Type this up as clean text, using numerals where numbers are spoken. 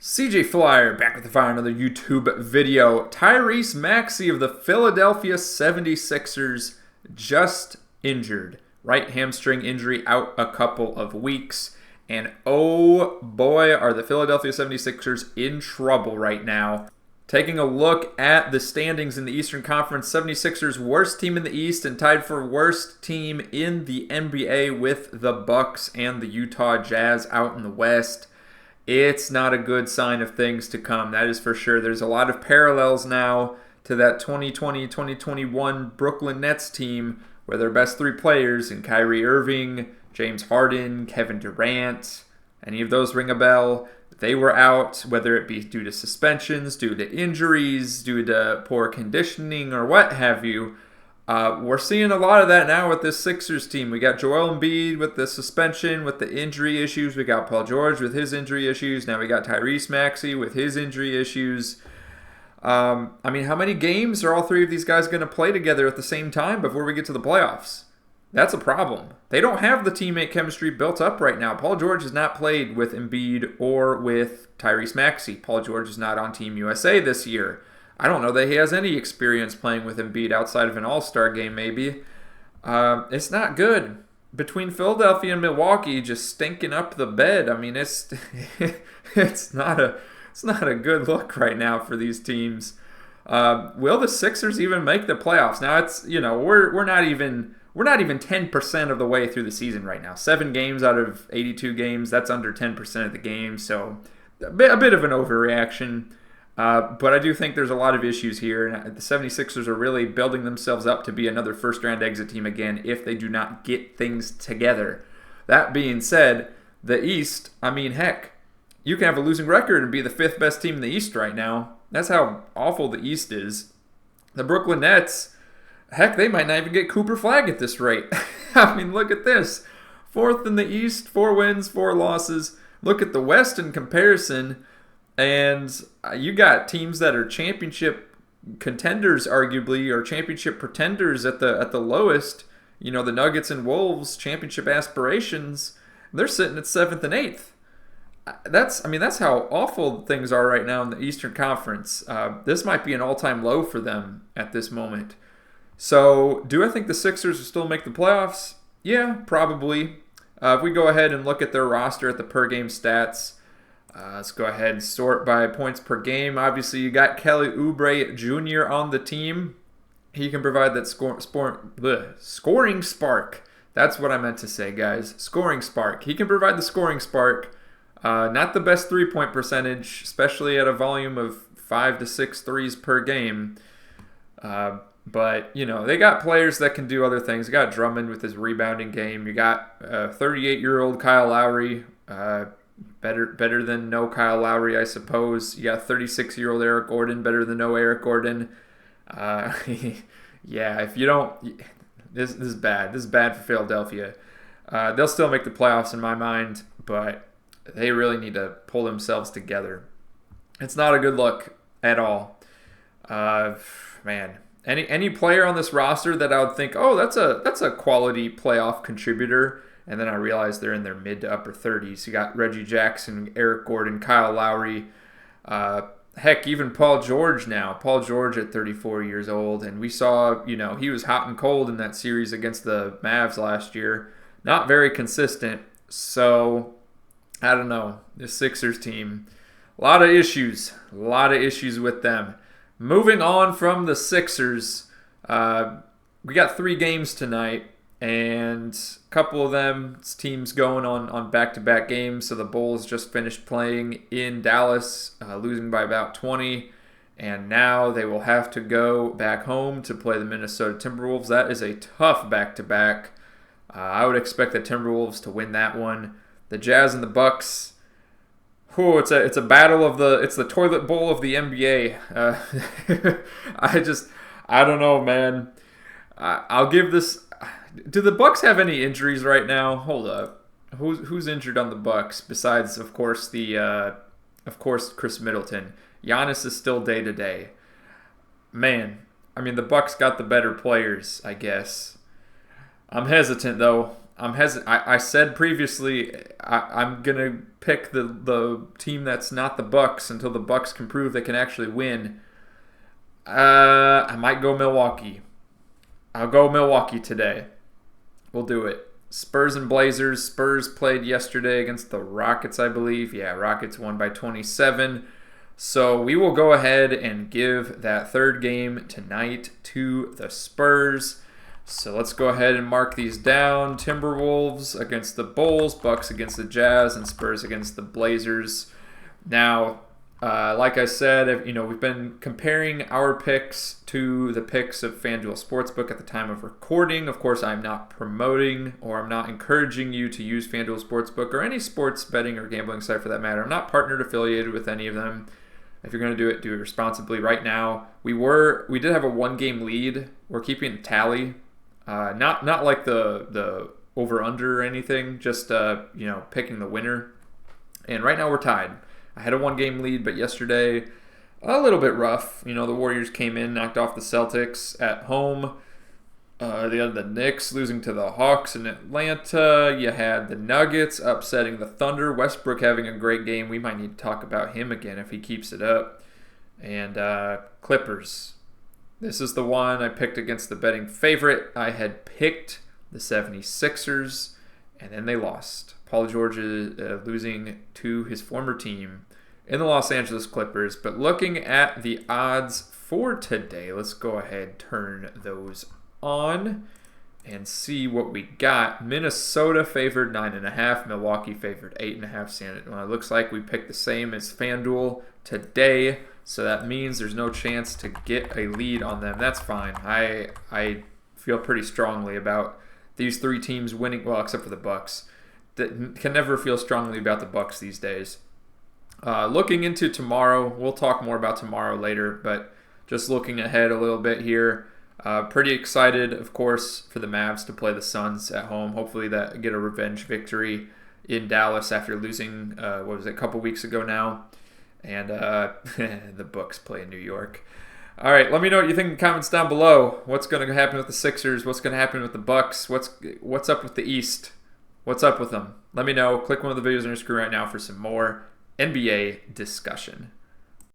CJ Flyer back with the fire, another YouTube video. Tyrese Maxey of the Philadelphia 76ers just injured. Right hamstring injury, out a couple of weeks. And oh boy, are the Philadelphia 76ers in trouble right now. Taking a look at the standings in the Eastern Conference, 76ers worst team in the East and tied for worst team in the NBA with the Bucks and the Utah Jazz out in the West. It's not a good sign of things to come, that is for sure. There's a lot of parallels now to that 2020-2021 Brooklyn Nets team where their best three players in Kyrie Irving, James Harden, Kevin Durant, any of those ring a bell? They were out, whether it be due to suspensions, due to injuries, due to poor conditioning, or what have you. We're seeing a lot of that now with this Sixers team. We got Joel Embiid with the suspension, with the injury issues. We got Paul George with his injury issues. Now we got Tyrese Maxey with his injury issues. How many games are all three of these guys going to play together at the same time before we get to the playoffs? That's a problem. They don't have the teammate chemistry built up right now. Paul George has not played with Embiid or with Tyrese Maxey. Paul George is not on Team USA this year. I don't know that he has any experience playing with Embiid outside of an All-Star game, maybe. It's not good. Between Philadelphia and Milwaukee just stinking up the bed, it's not a good look right now for these teams. Will the Sixers even make the playoffs? Now we're not even 10% of the way through the season right now. 7 games out of 82 games, that's under 10% of the game, so a bit of an overreaction. But I do think there's a lot of issues here, and the 76ers are really building themselves up to be another first-round exit team again if they do not get things together. That being said, the East, heck, you can have a losing record and be the 5th best team in the East right now. That's how awful the East is. The Brooklyn Nets, heck, they might not even get Cooper Flag at this rate. Look at this. 4th in the East, 4 wins, 4 losses. Look at the West in comparison. And you got teams that are championship contenders, arguably, or championship pretenders at the lowest. The Nuggets and Wolves, championship aspirations, they're sitting at 7th and 8th. That's how awful things are right now in the Eastern Conference. This might be an all-time low for them at this moment. So, do I think the Sixers will still make the playoffs? Yeah, probably. If we go ahead and look at their roster at the per-game stats, let's go ahead and sort by points per game. Obviously, you got Kelly Oubre Jr. on the team. He can provide that scoring spark. That's what I meant to say, guys. Scoring spark. He can provide the scoring spark. Not the best three-point percentage, especially at a volume of 5 to 6 threes per game. But, they got players that can do other things. You got Drummond with his rebounding game. You got 38-year-old Kyle Lowry. Better than no Kyle Lowry, I suppose. You got 36-year-old Eric Gordon, better than no Eric Gordon. Yeah, if you don't... This is bad. This is bad for Philadelphia. They'll still make the playoffs in my mind, but they really need to pull themselves together. It's not a good look at all. Any player on this roster that I would think, oh, that's a quality playoff contributor, and then I realize they're in their mid to upper 30s. You got Reggie Jackson, Eric Gordon, Kyle Lowry, heck, even Paul George now. Paul George at 34 years old, and we saw, he was hot and cold in that series against the Mavs last year. Not very consistent, so I don't know. This Sixers team, a lot of issues with them. Moving on from the Sixers, we got 3 games tonight, and a couple of them, teams going on back-to-back games. So the Bulls just finished playing in Dallas, losing by about 20, and now they will have to go back home to play the Minnesota Timberwolves. That is a tough back-to-back. I would expect the Timberwolves to win that one. The Jazz and the Bucks, it's a battle of it's the toilet bowl of the NBA. I don't know, man. I'll give this. Do the Bucks have any injuries right now? Hold up. Who's injured on the Bucks besides, of course, Chris Middleton? Giannis is still day to day. Man, the Bucks got the better players, I guess. I'm hesitant though. I said previously I'm gonna pick the team that's not the Bucks until the Bucks can prove they can actually win. I might go Milwaukee. I'll go Milwaukee today. We'll do it. Spurs and Blazers. Spurs played yesterday against the Rockets, I believe. Yeah, Rockets won by 27. So we will go ahead and give that third game tonight to the Spurs. So let's go ahead and mark these down. Timberwolves against the Bulls, Bucks against the Jazz, and Spurs against the Blazers. Now, like I said, we've been comparing our picks to the picks of FanDuel Sportsbook at the time of recording. Of course, I'm not promoting or I'm not encouraging you to use FanDuel Sportsbook or any sports betting or gambling site for that matter. I'm not partnered affiliated with any of them. If you're going to do it responsibly. Right now, we did have a 1-game lead. We're keeping a tally, not like the over under or anything. Just picking the winner. And right now we're tied. I had a 1-game lead, but yesterday a little bit rough. The Warriors came in, knocked off the Celtics at home. They had the Knicks losing to the Hawks in Atlanta. You had the Nuggets upsetting the Thunder. Westbrook having a great game. We might need to talk about him again if he keeps it up. And Clippers. This is the one I picked against the betting favorite. I had picked the 76ers, and then they lost. Paul George is losing to his former team in the Los Angeles Clippers. But looking at the odds for today, let's go ahead turn those on and see what we got. Minnesota favored 9.5. Milwaukee favored 8.5. Well, it looks like we picked the same as FanDuel today, so that means there's no chance to get a lead on them. That's fine. I feel pretty strongly about these three teams winning, well, except for the Bucks. Can never feel strongly about the Bucks these days. Looking into tomorrow, we'll talk more about tomorrow later, but just looking ahead a little bit here. Pretty excited, of course, for the Mavs to play the Suns at home. Hopefully that get a revenge victory in Dallas after losing, a couple weeks ago now. And the Bucks play in New York. All right, let me know what you think in the comments down below. What's going to happen with the Sixers? What's going to happen with the Bucks? What's up with the East? What's up with them? Let me know. Click one of the videos on your screen right now for some more NBA discussion.